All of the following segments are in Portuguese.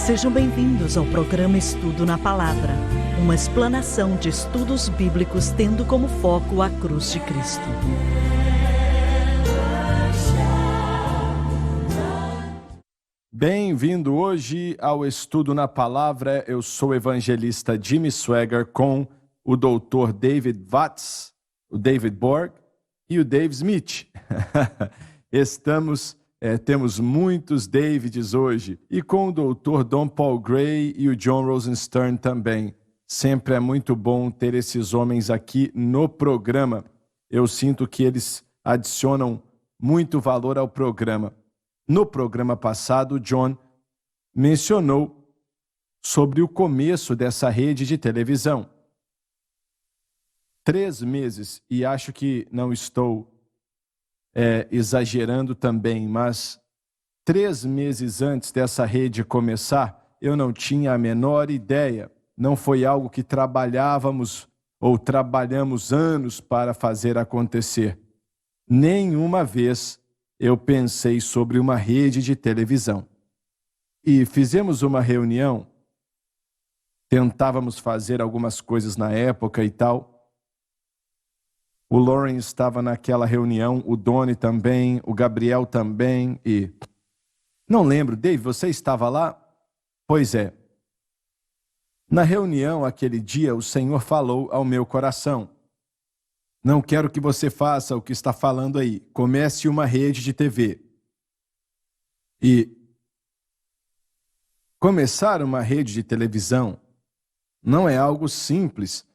Sejam bem-vindos ao programa Estudo na Palavra, uma explanação de estudos bíblicos tendo como foco a cruz de Cristo. Bem-vindo hoje ao Estudo na Palavra. Eu sou o evangelista Jimmy Swaggart com o doutor David Watts, o David Borg e o Dave Smith. Temos muitos Davids hoje, e com o doutor Don Paul Gray e o John Rosenstern também. Sempre é muito bom ter esses homens aqui no programa. Eu sinto que eles adicionam muito valor ao programa. No programa passado, o John mencionou sobre o começo dessa rede de televisão. 3 meses, e acho que não estou exagerando também, mas 3 meses antes dessa rede começar, eu não tinha a menor ideia. Não foi algo que trabalhamos anos para fazer acontecer. Nenhuma vez eu pensei sobre uma rede de televisão. E fizemos uma reunião, tentávamos fazer algumas coisas na época e tal. O Lauren estava naquela reunião, o Doni também, o Gabriel também, e... Não lembro, Dave, você estava lá? Pois é. Na reunião, aquele dia, o Senhor falou ao meu coração: não quero que você faça o que está falando aí. Comece uma rede de TV. E começar uma rede de televisão não é algo simples.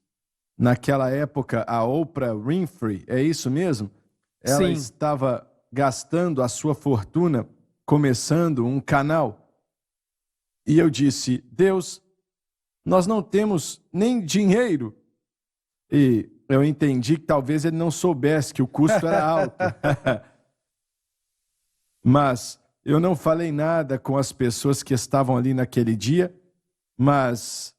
Naquela época, a Oprah Winfrey, é isso mesmo? Ela estava gastando a sua fortuna começando um canal. E eu disse: Deus, nós não temos nem dinheiro. E eu entendi que talvez ele não soubesse que o custo era alto. Mas eu não falei nada com as pessoas que estavam ali naquele dia, mas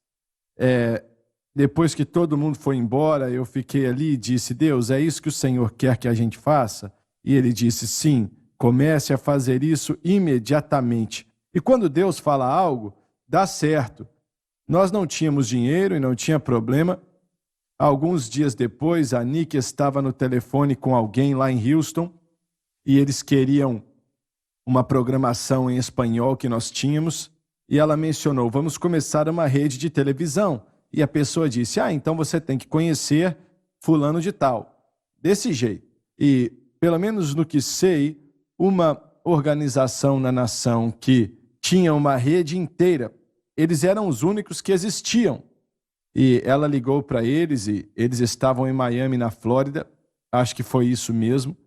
depois que todo mundo foi embora, eu fiquei ali e disse: Deus, é isso que o Senhor quer que a gente faça? E ele disse: sim, comece a fazer isso imediatamente. E quando Deus fala algo, dá certo. Nós não tínhamos dinheiro e não tinha problema. Alguns dias depois, a Nick estava no telefone com alguém lá em Houston e eles queriam uma programação em espanhol que nós tínhamos, e ela mencionou: vamos começar uma rede de televisão. E a pessoa disse: então você tem que conhecer fulano de tal. Desse jeito. E, pelo menos no que sei, uma organização na nação que tinha uma rede inteira, eles eram os únicos que existiam. E ela ligou para eles, e eles estavam em Miami, na Flórida, acho que foi isso mesmo,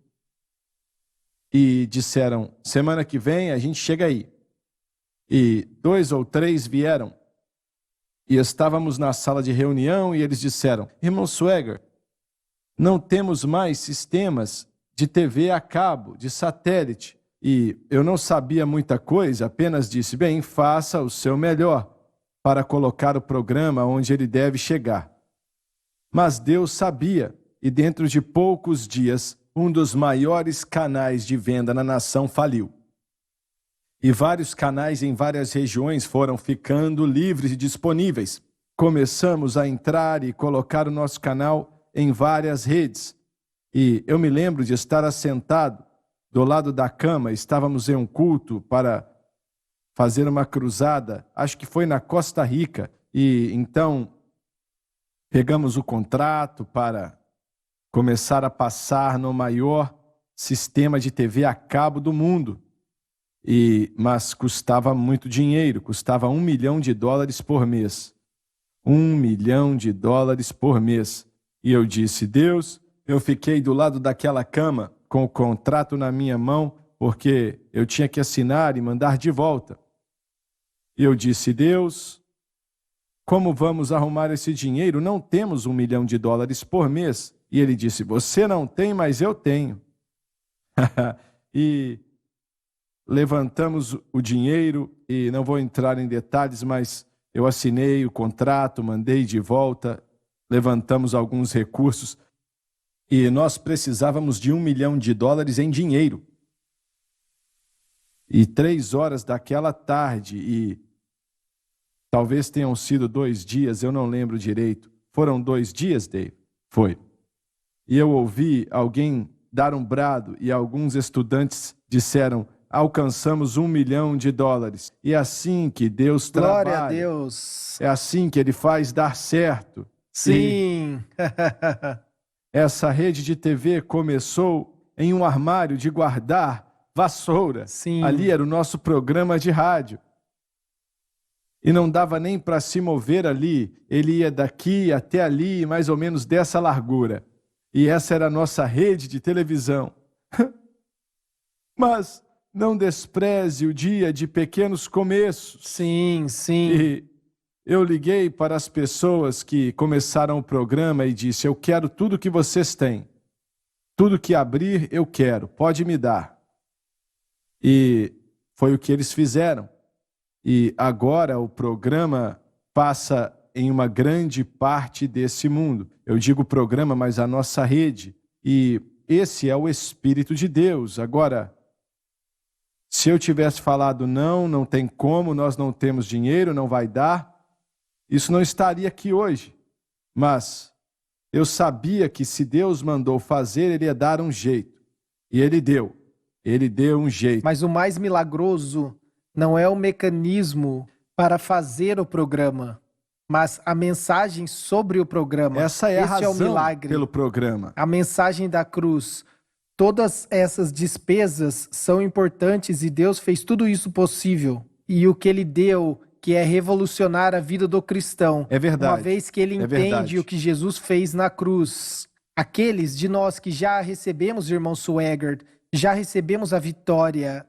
e disseram: semana que vem a gente chega aí. E 2 ou 3 vieram, e estávamos na sala de reunião, e eles disseram: irmão Swaggart, não temos mais sistemas de TV a cabo, de satélite. E eu não sabia muita coisa, apenas disse: bem, faça o seu melhor para colocar o programa onde ele deve chegar. Mas Deus sabia, e dentro de poucos dias, um dos maiores canais de venda na nação faliu. E vários canais em várias regiões foram ficando livres e disponíveis. Começamos a entrar e colocar o nosso canal em várias redes. E eu me lembro de estar assentado do lado da cama, estávamos em um culto para fazer uma cruzada, acho que foi na Costa Rica, e então pegamos o contrato para começar a passar no maior sistema de TV a cabo do mundo. Mas custava muito dinheiro, custava $1 milhão por mês. $1 milhão por mês. E eu disse: Deus, eu fiquei do lado daquela cama com o contrato na minha mão, porque eu tinha que assinar e mandar de volta. E eu disse: Deus, como vamos arrumar esse dinheiro? Não temos $1 milhão por mês. E ele disse: você não tem, mas eu tenho. E levantamos o dinheiro, e não vou entrar em detalhes, mas eu assinei o contrato, mandei de volta, levantamos alguns recursos, e nós precisávamos de $1 milhão em dinheiro. E 3 horas daquela tarde, e Talvez tenham sido 2 dias, eu não lembro direito. Foram 2 dias, Dave? Foi. E eu ouvi alguém dar um brado e alguns estudantes disseram: alcançamos $1 milhão. E é assim que Deus trabalha. Glória a Deus. É assim que Ele faz dar certo. Sim. Essa rede de TV começou em um armário de guardar vassoura. Sim. Ali era o nosso programa de rádio. E não dava nem para se mover ali. Ele ia daqui até ali, mais ou menos dessa largura. E essa era a nossa rede de televisão. Mas não despreze o dia de pequenos começos. Sim, sim. E eu liguei para as pessoas que começaram o programa e disse: eu quero tudo que vocês têm. Tudo que abrir, eu quero. Pode me dar. E foi o que eles fizeram. E agora o programa passa em uma grande parte desse mundo. Eu digo programa, mas a nossa rede. E esse é o Espírito de Deus. Agora, se eu tivesse falado não tem como, nós não temos dinheiro, não vai dar, isso não estaria aqui hoje. Mas eu sabia que se Deus mandou fazer, Ele ia dar um jeito. E Ele deu. Ele deu um jeito. Mas o mais milagroso não é o mecanismo para fazer o programa, mas a mensagem sobre o programa. Essa é a razão é o milagre. Pelo programa. A mensagem da cruz. Todas essas despesas são importantes e Deus fez tudo isso possível. E o que Ele deu, que é revolucionar a vida do cristão. É verdade. Uma vez que ele entende o que Jesus fez na cruz. Aqueles de nós que já recebemos, irmão Swagert, já recebemos a vitória,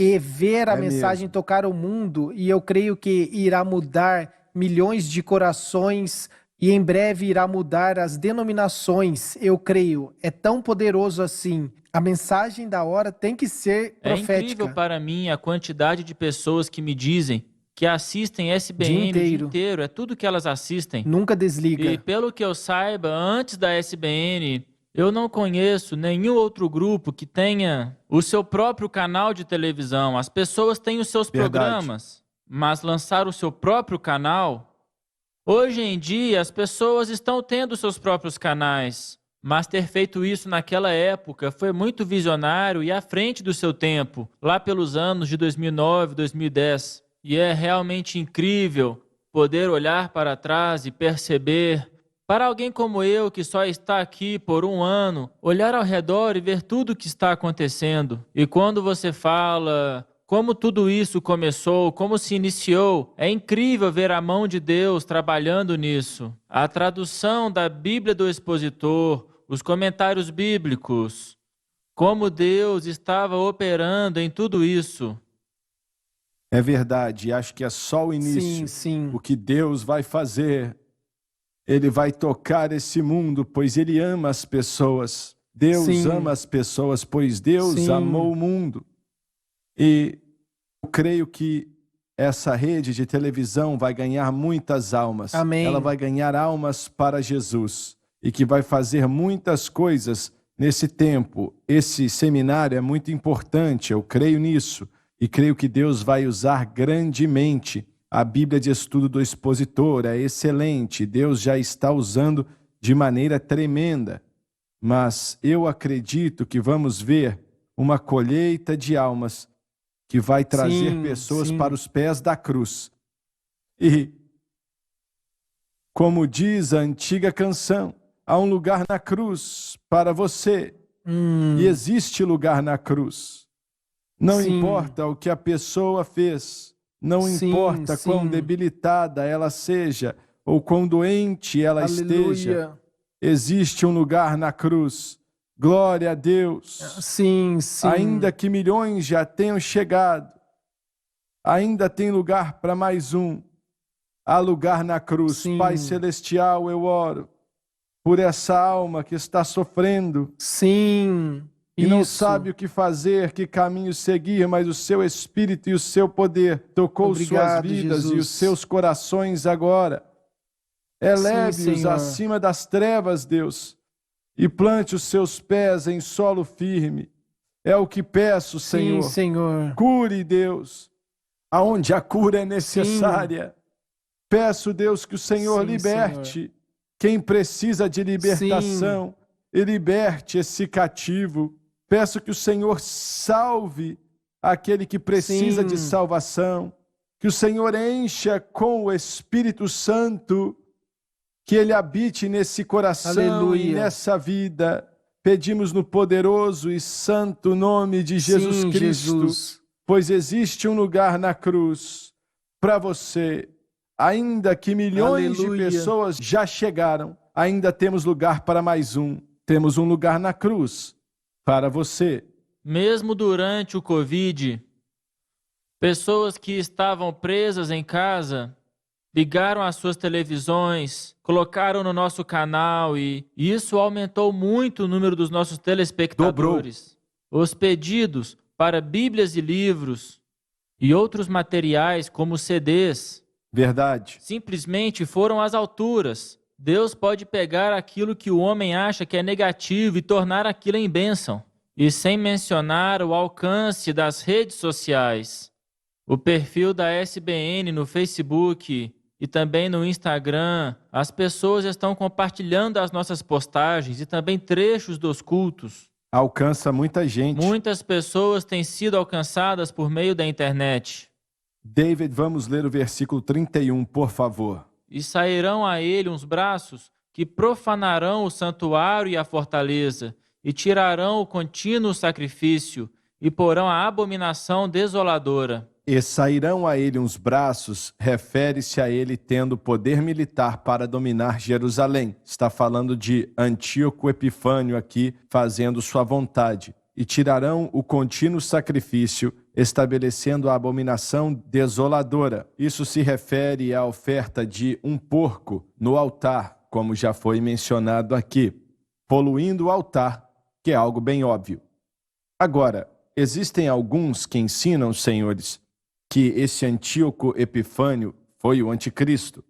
e ver a mensagem mesmo. tocar o mundo, e eu creio que irá mudar milhões de corações, e em breve irá mudar as denominações, eu creio. É tão poderoso assim. A mensagem da hora tem que ser profética. É incrível para mim a quantidade de pessoas que me dizem que assistem SBN o dia inteiro. É tudo que elas assistem. Nunca desliga. E pelo que eu saiba, antes da SBN, eu não conheço nenhum outro grupo que tenha o seu próprio canal de televisão. As pessoas têm os seus programas, mas lançar o seu próprio canal... Hoje em dia, as pessoas estão tendo seus próprios canais, mas ter feito isso naquela época foi muito visionário e à frente do seu tempo, lá pelos anos de 2009, 2010. E é realmente incrível poder olhar para trás e perceber, para alguém como eu que só está aqui por 1 ano, olhar ao redor e ver tudo o que está acontecendo. E quando você fala... como tudo isso começou, como se iniciou, é incrível ver a mão de Deus trabalhando nisso. A tradução da Bíblia do Expositor, os comentários bíblicos, como Deus estava operando em tudo isso. É verdade, acho que é só o início. Sim. O que Deus vai fazer, Ele vai tocar esse mundo, pois Ele ama as pessoas. Deus ama as pessoas, pois Deus amou o mundo. E eu creio que essa rede de televisão vai ganhar muitas almas. Amém. Ela vai ganhar almas para Jesus e que vai fazer muitas coisas nesse tempo. Esse seminário é muito importante, eu creio nisso. E creio que Deus vai usar grandemente a Bíblia de Estudo do Expositor. É excelente, Deus já está usando de maneira tremenda. Mas eu acredito que vamos ver uma colheita de almas que vai trazer pessoas para os pés da cruz. E, como diz a antiga canção, há um lugar na cruz para você. E existe lugar na cruz. Não importa o que a pessoa fez, não importa quão debilitada ela seja, ou quão doente ela esteja, existe um lugar na cruz. Glória a Deus. Sim. Ainda que milhões já tenham chegado, ainda tem lugar para mais um. Há lugar na cruz. Pai Celestial, eu oro por essa alma que está sofrendo. E não sabe o que fazer, que caminho seguir, mas o seu Espírito e o seu poder tocou suas vidas, Jesus, e os seus corações agora. Eleve-os acima das trevas, Deus, e plante os seus pés em solo firme. É o que peço, Senhor. Senhor. Cure, Deus, aonde a cura é necessária. Peço, Deus, que o Senhor Sim, liberte Senhor. quem precisa de libertação e liberte esse cativo. Peço que o Senhor salve aquele que precisa de Sim. salvação, que o Senhor encha com o Espírito Santo, que Ele habite nesse coração Aleluia. e nessa vida. Pedimos no poderoso e santo nome de Jesus Sim, Cristo, Jesus. pois existe um lugar na cruz para você. Ainda que milhões Aleluia. de pessoas já chegaram, ainda temos lugar para mais um. Temos um lugar na cruz para você. Mesmo durante o Covid, pessoas que estavam presas em casa ligaram as suas televisões, colocaram no nosso canal e isso aumentou muito o número dos nossos telespectadores. Os pedidos para Bíblias e livros e outros materiais como CDs Verdade. simplesmente foram às alturas. Deus pode pegar aquilo que o homem acha que é negativo e tornar aquilo em bênção. E sem mencionar o alcance das redes sociais. O perfil da SBN no Facebook e também no Instagram, as pessoas estão compartilhando as nossas postagens e também trechos dos cultos. Alcança muita gente. Muitas pessoas têm sido alcançadas por meio da internet. David, vamos ler o versículo 31, por favor. E sairão a ele uns braços que profanarão o santuário e a fortaleza, e tirarão o contínuo sacrifício, e porão a abominação desoladora. E sairão a ele uns braços, refere-se a ele tendo poder militar para dominar Jerusalém. Está falando de Antíoco Epifânio aqui, fazendo sua vontade. E tirarão o contínuo sacrifício, estabelecendo a abominação desoladora. Isso se refere à oferta de um porco no altar, como já foi mencionado aqui, poluindo o altar, que é algo bem óbvio. Agora, existem alguns que ensinam, senhores, que esse Antíoco Epifânio foi o anticristo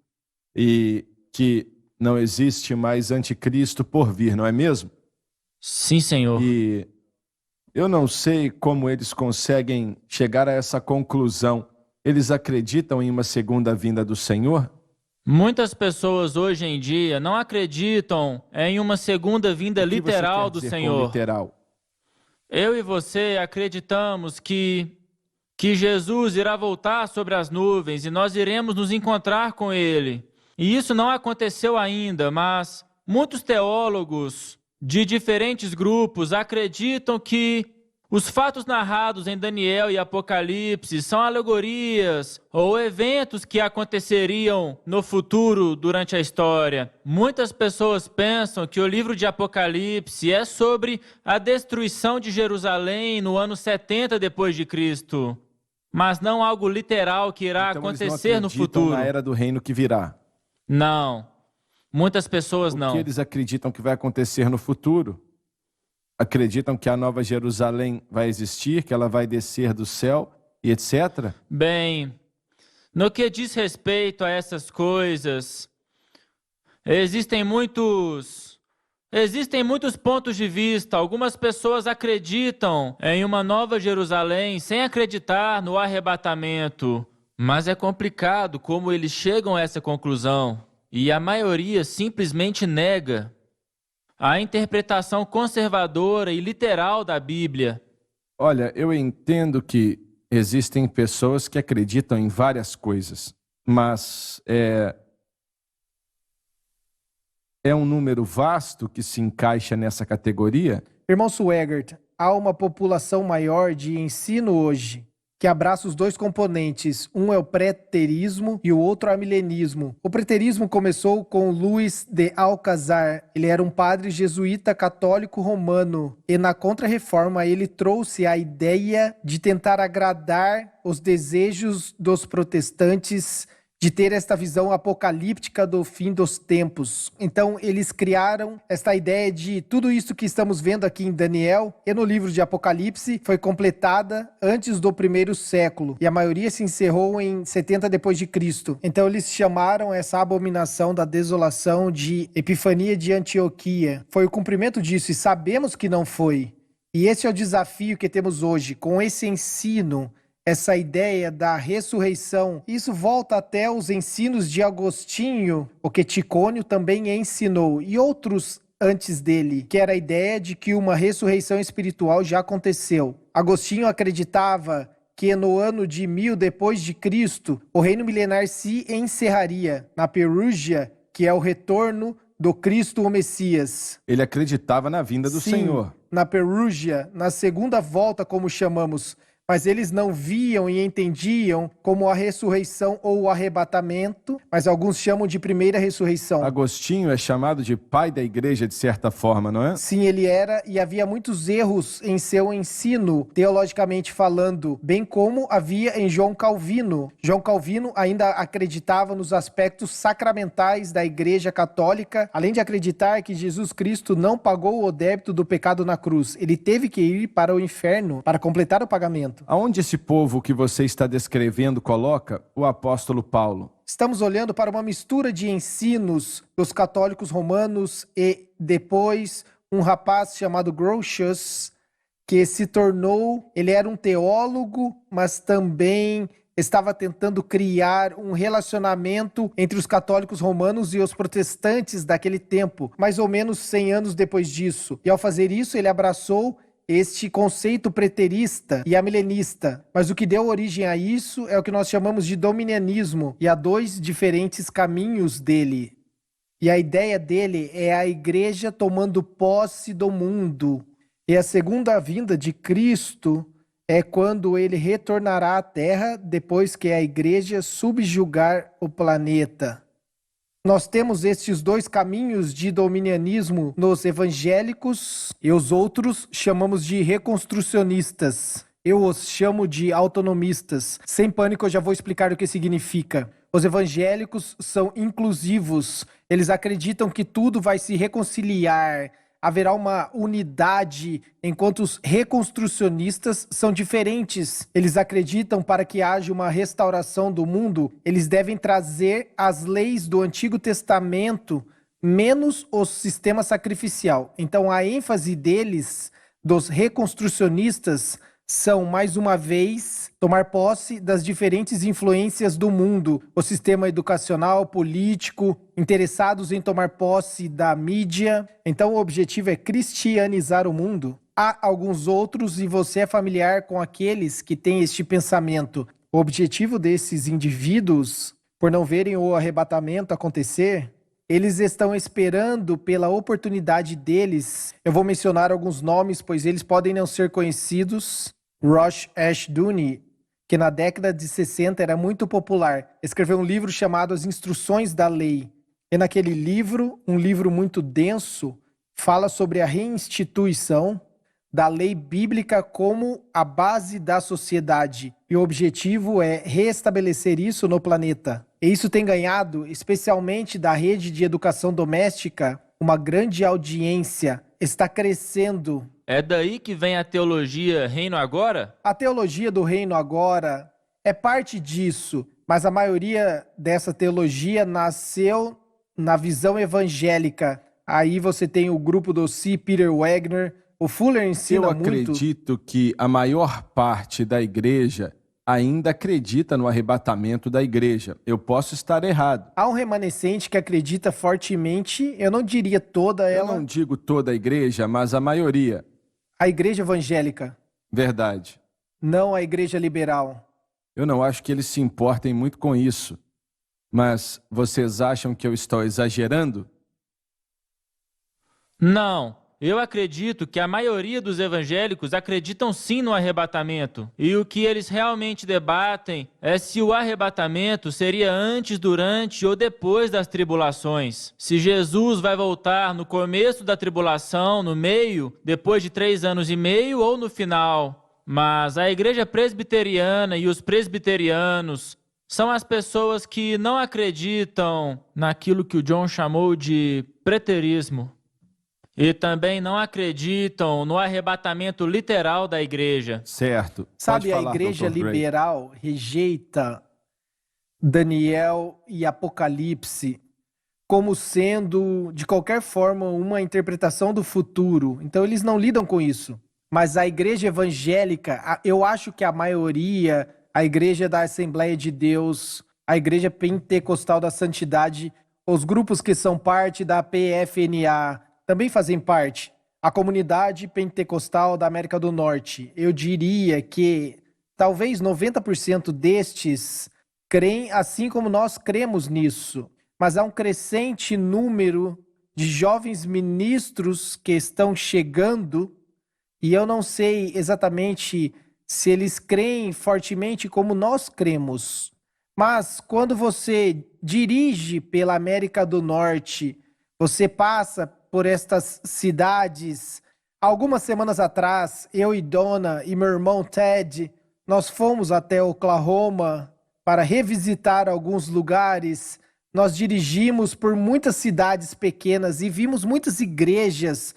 e que não existe mais anticristo por vir, não é mesmo? Sim, Senhor. E eu não sei como eles conseguem chegar a essa conclusão. Eles acreditam em uma segunda vinda do Senhor? Muitas pessoas hoje em dia não acreditam em uma segunda vinda O que você literal quer do dizer com Senhor. literal? Eu e você acreditamos que Jesus irá voltar sobre as nuvens e nós iremos nos encontrar com Ele. E isso não aconteceu ainda, mas muitos teólogos de diferentes grupos acreditam que os fatos narrados em Daniel e Apocalipse são alegorias ou eventos que aconteceriam no futuro durante a história. Muitas pessoas pensam que o livro de Apocalipse é sobre a destruição de Jerusalém no ano 70 depois de Cristo, mas não algo literal que irá Então, eles acontecer não no acreditam futuro. na era do reino que virá. Não. Muitas pessoas O não. que eles acreditam que vai acontecer no futuro? Acreditam que a Nova Jerusalém vai existir, que ela vai descer do céu e etc? Bem, no que diz respeito a essas coisas, existem muitos pontos de vista. Algumas pessoas acreditam em uma Nova Jerusalém sem acreditar no arrebatamento. Mas é complicado como eles chegam a essa conclusão. E a maioria simplesmente nega a interpretação conservadora e literal da Bíblia. Olha, eu entendo que existem pessoas que acreditam em várias coisas, mas é um número vasto que se encaixa nessa categoria? Irmão Swegert, há uma população maior de ensino hoje que abraça os dois componentes. Um é o preterismo e o outro é o milenismo. O preterismo começou com Luís de Alcazar. Ele era um padre jesuíta católico romano. E na Contra-Reforma ele trouxe a ideia de tentar agradar os desejos dos protestantes, de ter esta visão apocalíptica do fim dos tempos. Então, eles criaram esta ideia de tudo isso que estamos vendo aqui em Daniel e no livro de Apocalipse foi completada antes do 1º século, e a maioria se encerrou em 70 depois de Cristo. Então, eles chamaram essa abominação da desolação de Epifania de Antioquia. Foi o cumprimento disso, e sabemos que não foi. E esse é o desafio que temos hoje, com esse ensino, essa ideia da ressurreição. Isso volta até os ensinos de Agostinho, o que Ticônio também ensinou, e outros antes dele, que era a ideia de que uma ressurreição espiritual já aconteceu. Agostinho acreditava que no ano de 1000 depois de Cristo, o reino milenar se encerraria na Perúgia, que é o retorno do Cristo o Messias. Ele acreditava na vinda do Sim, Senhor. na Perúgia, na segunda volta, como chamamos, mas eles não viam e entendiam como a ressurreição ou o arrebatamento, mas alguns chamam de primeira ressurreição. Agostinho é chamado de pai da igreja, de certa forma, não é? Sim, ele era, e havia muitos erros em seu ensino, teologicamente falando, bem como havia em João Calvino. João Calvino ainda acreditava nos aspectos sacramentais da Igreja Católica, além de acreditar que Jesus Cristo não pagou o débito do pecado na cruz. Ele teve que ir para o inferno para completar o pagamento. Aonde esse povo que você está descrevendo coloca o apóstolo Paulo? Estamos olhando para uma mistura de ensinos dos católicos romanos e depois um rapaz chamado Grotius, que se tornou, ele era um teólogo, mas também estava tentando criar um relacionamento entre os católicos romanos e os protestantes daquele tempo, mais ou menos 100 anos depois disso. E ao fazer isso, ele abraçou este conceito preterista e amilenista. Mas o que deu origem a isso é o que nós chamamos de dominianismo, e há dois diferentes caminhos dele. E a ideia dele é a igreja tomando posse do mundo. E a segunda vinda de Cristo é quando ele retornará à Terra depois que a igreja subjugar o planeta. Nós temos estes dois caminhos de dominianismo nos evangélicos e os outros chamamos de reconstrucionistas. Eu os chamo de autonomistas. Sem pânico, eu já vou explicar o que significa. Os evangélicos são inclusivos. Eles acreditam que tudo vai se reconciliar. Haverá uma unidade, enquanto os reconstrucionistas são diferentes. Eles acreditam para que haja uma restauração do mundo, eles devem trazer as leis do Antigo Testamento, menos o sistema sacrificial. Então a ênfase deles, dos reconstrucionistas, são, mais uma vez, tomar posse das diferentes influências do mundo, o sistema educacional, político, interessados em tomar posse da mídia. Então o objetivo é cristianizar o mundo. Há alguns outros, e você é familiar com aqueles que têm este pensamento. O objetivo desses indivíduos, por não verem o arrebatamento acontecer, eles estão esperando pela oportunidade deles. Eu vou mencionar alguns nomes, pois eles podem não ser conhecidos. Rosh Ashduni, que na década de 60 era muito popular, escreveu um livro chamado As Instruções da Lei. E naquele livro, um livro muito denso, fala sobre a reinstituição da lei bíblica como a base da sociedade. E o objetivo é restabelecer isso no planeta. E isso tem ganhado, especialmente da rede de educação doméstica, uma grande audiência. Está crescendo. É daí que vem a teologia Reino Agora? A teologia do Reino Agora é parte disso, mas a maioria dessa teologia nasceu na visão evangélica. Aí você tem o grupo do C. Peter Wagner, o Fuller ensina muito. Eu acredito que a maior parte da igreja ainda acredita no arrebatamento da igreja. Eu posso estar errado. Há um remanescente que acredita fortemente, eu não diria toda ela. Eu não digo toda a igreja, mas a maioria. A igreja evangélica. Verdade. Não a igreja liberal. Eu não acho que eles se importem muito com isso. Mas vocês acham que eu estou exagerando? Não. Eu acredito que a maioria dos evangélicos acreditam sim no arrebatamento. E o que eles realmente debatem é se o arrebatamento seria antes, durante ou depois das tribulações. Se Jesus vai voltar no começo da tribulação, no meio, depois de 3 anos e meio ou no final. Mas a igreja presbiteriana e os presbiterianos são as pessoas que não acreditam naquilo que o John chamou de preterismo. E também não acreditam no arrebatamento literal da igreja. Certo. Sabe, a igreja liberal rejeita Daniel e Apocalipse como sendo, de qualquer forma, uma interpretação do futuro. Então eles não lidam com isso. Mas a igreja evangélica, eu acho que a maioria a Igreja da Assembleia de Deus, a Igreja Pentecostal da Santidade, os grupos que são parte da PFNA também fazem parte. A comunidade pentecostal da América do Norte, eu diria que talvez 90% destes creem assim como nós cremos nisso. Mas há um crescente número de jovens ministros que estão chegando e eu não sei exatamente se eles creem fortemente como nós cremos. Mas quando você dirige pela América do Norte, você passa por estas cidades. Algumas semanas atrás, eu e Donna e meu irmão Ted, nós fomos até Oklahoma para revisitar alguns lugares. Nós dirigimos por muitas cidades pequenas e vimos muitas igrejas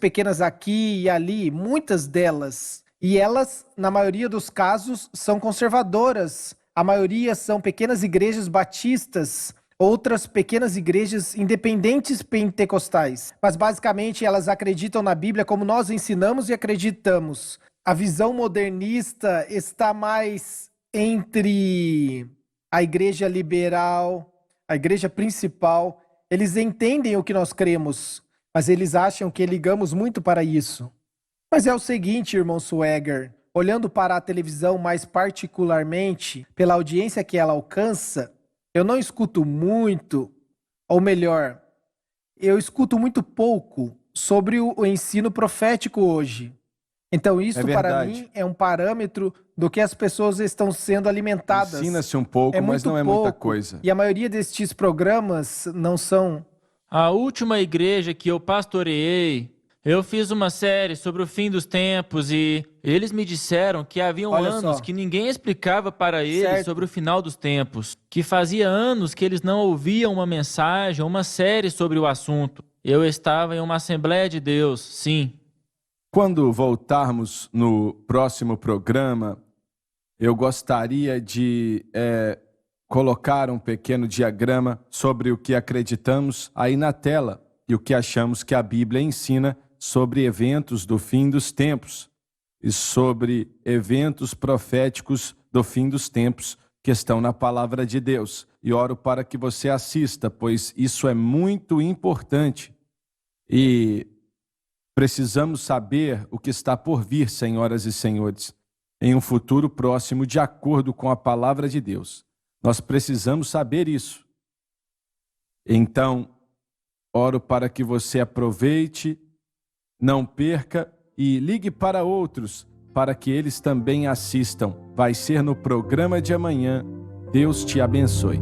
pequenas aqui e ali, muitas delas. E elas, na maioria dos casos, são conservadoras. A maioria são pequenas igrejas batistas, outras pequenas igrejas independentes pentecostais. Mas basicamente elas acreditam na Bíblia como nós ensinamos e acreditamos. A visão modernista está mais entre a igreja liberal, a igreja principal. Eles entendem o que nós cremos, mas eles acham que ligamos muito para isso. Mas é o seguinte, irmão Swagger, olhando para a televisão mais particularmente, pela audiência que ela alcança, eu não escuto muito, ou melhor, eu escuto muito pouco sobre o ensino profético hoje. Então isso para mim é um parâmetro do que as pessoas estão sendo alimentadas. Ensina-se um pouco, mas não é muita coisa. E a maioria destes programas não são... A última igreja que eu pastoreei, eu fiz uma série sobre o fim dos tempos e eles me disseram que haviam anos que ninguém explicava para eles sobre o final dos tempos, que fazia anos que eles não ouviam uma mensagem ou uma série sobre o assunto. Eu estava em uma Assembleia de Deus, sim. Quando voltarmos no próximo programa, eu gostaria de colocar um pequeno diagrama sobre o que acreditamos aí na tela e o que achamos que a Bíblia ensina sobre eventos do fim dos tempos e sobre eventos proféticos do fim dos tempos que estão na Palavra de Deus. E oro para que você assista, pois isso é muito importante. E precisamos saber o que está por vir, senhoras e senhores, em um futuro próximo, de acordo com a Palavra de Deus. Nós precisamos saber isso. Então, oro para que você aproveite, não perca e ligue para outros, para que eles também assistam. Vai ser no programa de amanhã. Deus te abençoe.